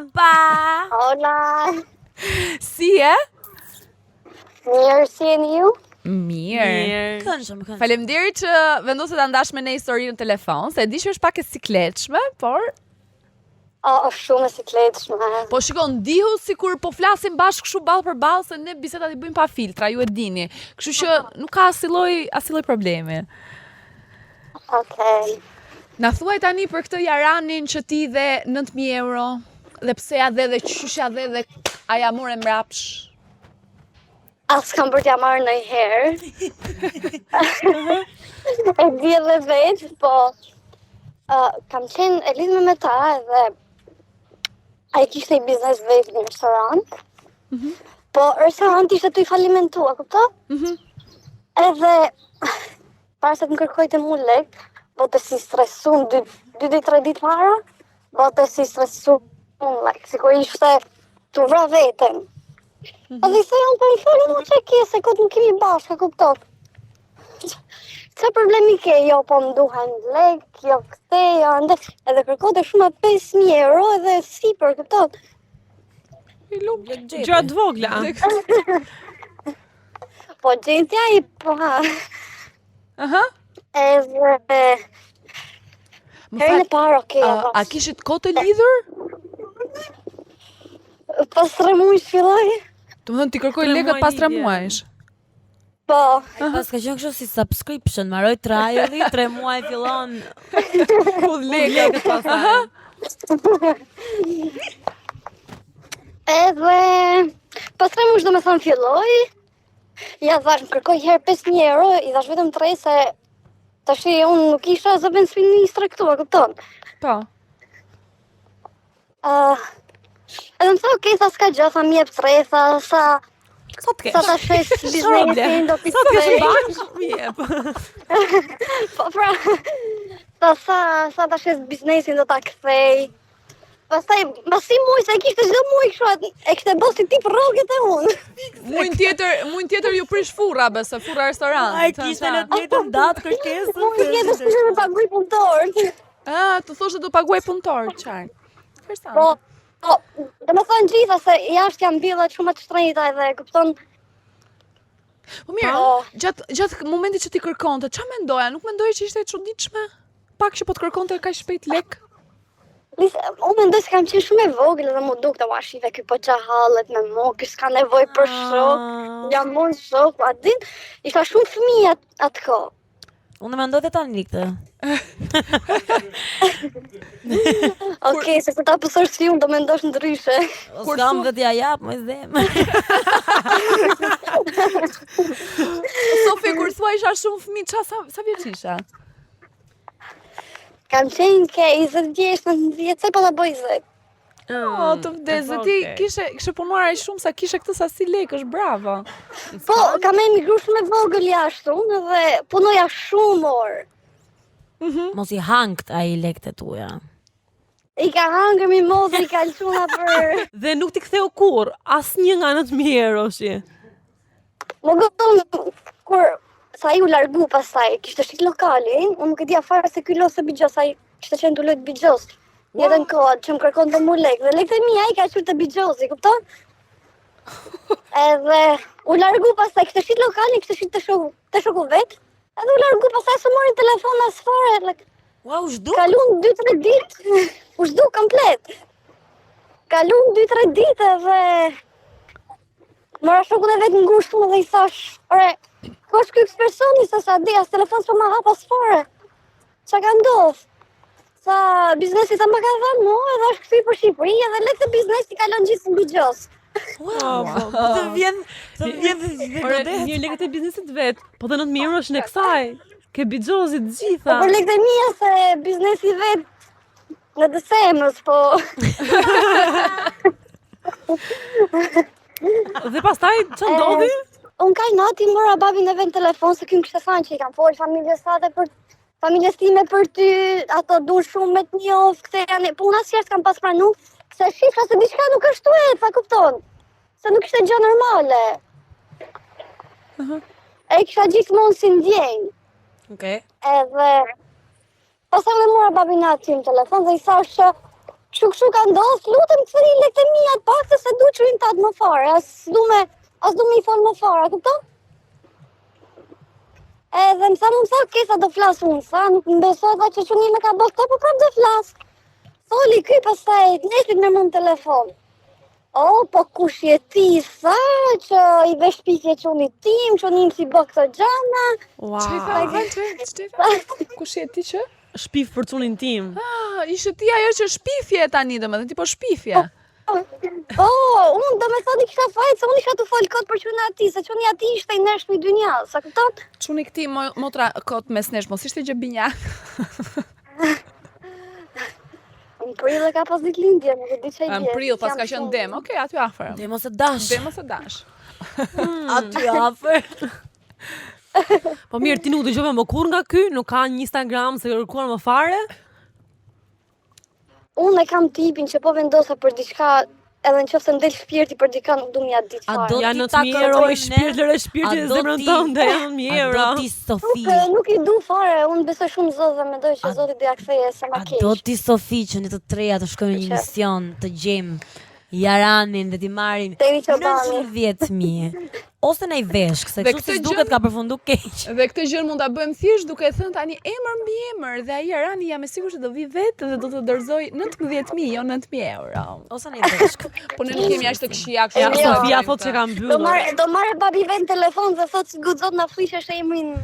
Pa! Hola! Si e? Mirë, si jeni ju? Mirë. Këndshëm. Faleminderit që vendose ta ndash me ne historinë në telefon, se e di që është pak e sikletshme, por Është shumë e sikletshme. po shikon, ndihu sikur po flasim bashkë kështu ballë për ballë, se ne bisedat i bëjmë pa filtra, ju e dini. Kështu që nuk ka asnjë problemi. Okej. Na thuaj tani për këtë jaranin që ti dhe 9.000 euro, dhe pse ja dhe qysh ja dhe a ja more mrapsh. As kam për t'ja marrë ndonjëherë. E di edhe vetë, po kam qenë e lidhme me ta edhe ai kishte një biznes vetë në restorant. Po restoranti ishte tu i falimentua, kupton? Edhe para se të më kërkojtë mu lek, bote si stresum 2-3 ditë para, bote si stresum lek, sikur ishte të vra vetën. Edhe i thejnë për më falë mu që ke, se këtë më kemi bashkë, kupton? Që problemi ke, jo po më duhen lek, jo këte, jo ande, edhe kërkote shumë 5.000 euro edhe sipër, kupton? Gjatë vogla. Po gjentja i po ha. Aha. Edhe herën e parë, okej, A kishit kohë të lidhur? pas 3 muaj filloi. Domethënë ti kërkoj lekët pas 3 muajsh. Po, Pas ka qenë kështu si subscription, marroj triali, 3 muaj fillon. Hudh lekët pastaj. edhe pas 3 muaj domethënë filloi. Ja thash, më kërkoj herë 5.000 euro, i thash vetëm 3 se tash unë nuk isha as benzinistre këtu, a kupton? Po. Edhe më tha, okej, tha s'ka gjë, tha mjep 3, tha sa Sa të sa kesh? ta shes biznesin do t'i Sa të kesh kthej. bank? Jep. Po pra, sa ta shes biznesin do ta kthej. Pastaj, mbasi muaj se kishte çdo muaj kështu, e kishte bosi tip rroget e unë. Muin tjetër ju prish furra, bese, furra restorant. Ai kishte në të njëjtën datë kërkesën. Muaj tjetër s'kishte të paguaj punëtor. Të thosh se do paguaj punëtor, qartë. Po, Interesant. domethënë gjitha se jashtë janë mbilla shumë të shtrenjta edhe kupton. Po mirë, gjatë momentit që ti kërkonte, ç'a mendoja? Nuk mendoje që ishte e çuditshme? Pak që po të kërkonte kaq shpejt lek? Unë mendoj se kam qenë shumë e vogël edhe mu duk të washive ky po qa hallet me mu, ky s'ka nevojë për shok, jam unë shok, a din, isha shumë fëmijë atë kohë. Unë mendoj të tani këtë. Okej, se kur ta pësësh si unë do mendosh ndryshe. Kur kam dhe t'ja jap, më zdem. Sofi, kur thua isha shumë fëmijë, sa vjeç isha? Kam qenë ke 20 vjeç, 19, se po ta bëj 20. Të vdesë, ti kishe punuar aq shumë sa kishe këtë sasi lekësh, bravo. Po, kam emigruar shumë e vogël jashtë unë dhe punoja shumë orë. Mos i hangt ai lekët e tuja. I ka hangër mi modë, i ka lëshuna për... Dhe nuk t'i ktheu kur, asnjë nga 9.000 euro shi. Më gëton, kur sa i u largu pastaj, kishte shit lokalin, unë nuk e dija fare se ky losë bigjos, ai kishte qenë tu lojt bigjos. Jetën kohë që më kërkon të mu lek, dhe lekët e mia i ka qyrë të bigjosi, kupton? Edhe u largu pastaj, kishte shit lokalin, kishte shit të shoku vetë, edhe u largu pastaj së morin telefon as fare, Ua, u zhduk? kalun 2-3 ditë, u zhdu komplet. Kalun 2-3 ditë edhe mora shokun e vetë ngushtu dhe i thash, ore, ku është ky personi se sa di, as telefon s'po ma hap as fare. Qa ka ndodh? Sa biznesi sa më ka dhënë mu edhe është kthyer për Shqipëri edhe lekët e biznesi kalon gjithë në bigjos. Po të vjen Ore, një lekët e biznesit vet, po të 9.000 euro është në kësaj. Ke bixhozi të gjitha. Për lekët e mia se biznesi vet në desemës, po Dhe pastaj ç'a ndodhi? unë kaj nati mora babin e vet në telefon se ky më kishte thënë që i kam folë familjes sate për familjes time për ty, ato duan shumë me të njoft, këte janë, po unë asnjëherë s'kam pas pranu, se shifra se diçka nuk është tuet, pa kupton, se nuk ishte gjë normale. E kisha gjithmonë si ndjenjë, Okej. edhe pastaj dhe mora babin aty në telefon dhe i thash që Kështu ka ndodhur, lutem thëni lekë mia të pak se du çuin tat më fare, as du me I fol më fare, kupton? Edhe më sa kesa do flas unë, sa nuk më besoj dha që çuni më ka bërë këtë, po prap do flas. Tholi ky pastaj nesit me mund telefon. Po kush je ti, sa që I vesh pikje çuni tim, çuni si bë këto gjana. Kush je ti që? Shpif për cunin tim. Ishe ti ajo që shpifje tani, domethënë tipo shpifje. Unë do me thoni kisha fajt se unë isha të fol kot për çuna ati, se çuni ati ishte I nërshëm I dynjas, sa kupton? Çuni këti motra kot mes nesh, mos ishte gjë binjak. Në prill e ka pas ditëlindje, nuk e di çfarë Në prill pas ka qenë dem. Okej, aty afër. Demos e dash. Demos e dash. Aty afër. Po mirë, ti nuk dëgjove më kur nga ky, nuk ka një Instagram se kërkuar më fare? Unë e kam tipin që po vendosa për diçka, edhe nëse ndel shpirti për diçka nuk du m'ja ditë A fare. do Ja ti 9.000 euro i shpirt lëre shpirti në zemrën tënde, ja 9.000 euro. A do ti Sofi? Nuk I du fare, unë besoj shumë Zot dhe mendoj që Zoti do ja ktheje sa A më keq. do ti Sofi që ne të treja të shkojmë në një mision, të gjejmë Jaranin dhe t'i marrim Deri Çobani. 19.000 ose në I veshk, se Dhe kështu këtë si duket ka përfundu keq. Dhe këtë gjë mund ta bëjmë thjesht duke thënë tani emër mbi emër dhe ai Arani jam e sigurt që do vi vetë dhe do të dorëzoj 19.000, jo 9.000 euro. Ose në I veshk. Po ne nuk kemi as të këshia kështu. Ja, Jo. Sofia thotë që ka Do mbyllur. marrë babi vend telefon dhe thot guxot na flishesh emrin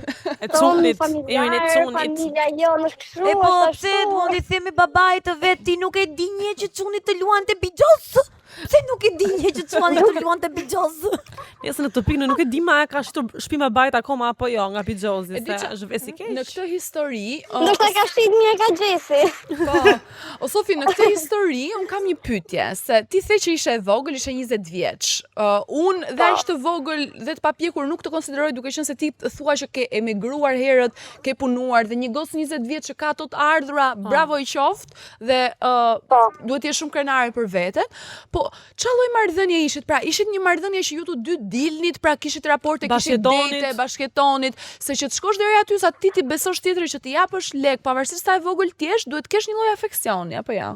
E cunit, familjar, emrin e cunit. familja jo, në kështu, E po është pse ashtu. mund I themi babait të vet ti nuk e di një që çuni të luante bixhos? Se nuk e di një që çuni të luante bixhos? Nëse në këtë pikë nuk e di ma ka shitur shtëpi me bajt akoma apo jo nga Pixhozi, E di se qa- është vesi keq. Në këtë histori, Ndoshta ka shit mirë ka Gjesi. o Sofi, në këtë histori un kam një pyetje, se ti the që ishe e vogël, ishe 20 vjeç. Unë dhe aq të vogël dhe të papjekur nuk të konsideroj duke qenë se ti thua që ke emigruar herët, ke punuar dhe një gocë 20 vjeç që ka ato të ardhura, bravo I qoftë dhe duhet të jesh shumë krenare për veten. Po ç'a lloj marrëdhënie ishit? Pra, ishit një marrëdhënie që ju të dy dilnit, pra kishit raporte, kishit Bashkëtonit. date, bashkëtonit, se që të shkosh deri aty sa ti besosh tjetrit që të japësh lek, pavarësisht sa e vogël ti jesh, duhet të kesh një lloj afeksioni, apo jo?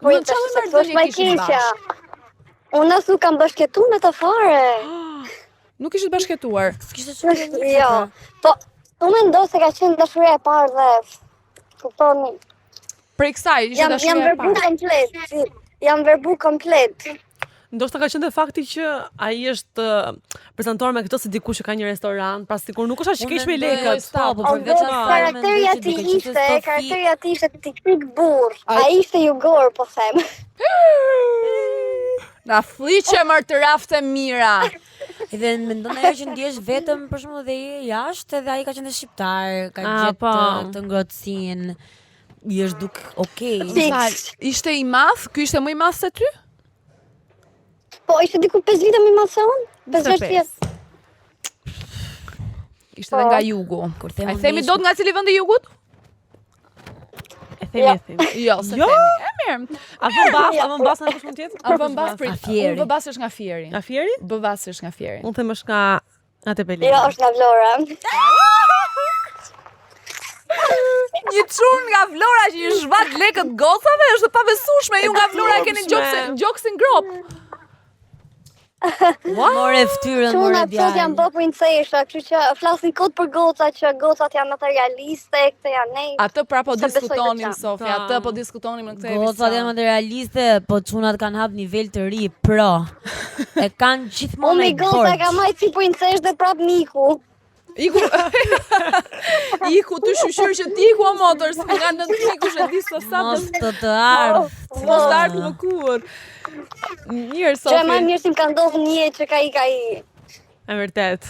Po Në i çfarë tash marrëdhënie më kishit keqja. bashkë? Unë as nuk kam bashkëtuar me të fare. Nuk ishit bashkëtuar. Kishte shumë Jo. Po, unë mendoj se ka qenë dashuria e parë dhe kuptoni. Prej kësaj ishte Jam dashuria e verbu parë. komplet. Jam verbu komplet. Ndoshta ka qenë dhe fakti që ai është prezantuar me këtë si dikush që ka një restorant, pra sikur nuk është aq keq me lekët. Po, përveç asaj, Karakteri mendoj që ati duke qenë ishte, Sofi- karakteri ati ishte tipik burr. Ai ishte jugor, po them. Na fliqe mër të rafte mira. Edhe mendon ajo që ndjesh vetëm për shembull dhe je jashtë edhe ai ka qenë shqiptar, ka gjetë po. të ngrohtësinë. I është duk okay. Fal, ishte I madh? Ky ishte më I madh se ty? Po, ishte diku 5 vite më madh se unë. 5 vjeç. Ishte edhe nga jugu. Kur them Ai unë themi ish- dot nga cili vend I jugut? E themi, e themi. Jo, se Jo? themi. E mirë. A vën bas në kush mund të jetë? Vëmbas për Fieri. Unë Vëmbas është nga Fieri. Nga Fieri? Vëmbas është nga Fieri. Unë them është nga Tepelini. Jo, është nga Vlora. Një çun nga Vlora që I zhvat lekët gocave është e pabesueshme. Ju nga Vlora e keni gjoksin grop. More fytyrën Çuna more plot janë bë princesha, kështu që flasin kot për goca që gocat janë materialiste, këto janë ne. Atë pra po Sa besoj diskutonim të Sofia, atë po diskutonim në këtë Gocat janë emision. materialiste, po çunat kanë hap nivel të ri, pro. E kanë gjithmonë Unë ai I goca ka borx. majtë si princesh dhe prap miku. Iku Iku të shqyr që ti iku o motor, se nga në të iku që di sa sa Mos të ardh. mos të ardhë më kur. Mirë, Që e më Sofi. mirë si më ka ndodhur një jetë që ka I. E vërtet.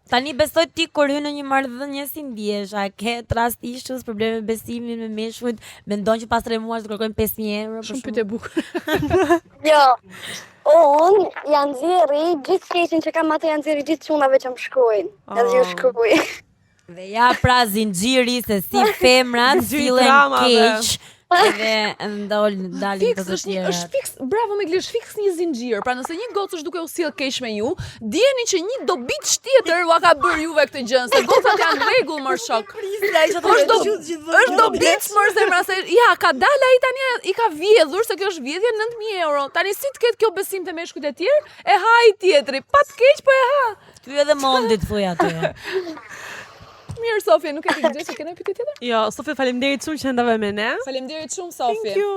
Tani besoj ti kur hyn në një marrëdhënie si ndjesh, a ke rast issues, probleme me besimin me meshkujt, mendon që pas 3 muajsh të kërkojnë 5.000 euro për Shumë shembull? pyetje bukur. Jo. Unë janë nxjerri gjithë keqin që kam atë janë nxjerri gjithë çunave që më shkruajnë. Edhe ju shkruaj. Dhe ja pra zinxhiri se si femrat Zinxhiri sillen dramave. keq Edhe dalin Fiks të të është një, tjera. është fiks, bravo me është fiks një zinxhir. Pra nëse një gocë është duke u sjell keq me ju, dijeni që një dobiç tjetër ua ka bërë juve këtë gjë, se gocat janë rregull më shok. Është dobiç më zemra se ja ka dalë ai tani i ka vjedhur se kjo është vjedhje 9.000 euro. Tani si të ketë kjo besim te meshkujt e tjerë? E ha i tjetri, pa të keq po e ha. Ty edhe mondit thuj aty. Mirë Sofia, nuk e ke gjë që kene pyetje tjetër? Jo, Sofi, faleminderit shumë që ndave me ne. Faleminderit shumë Sofi. Thank you.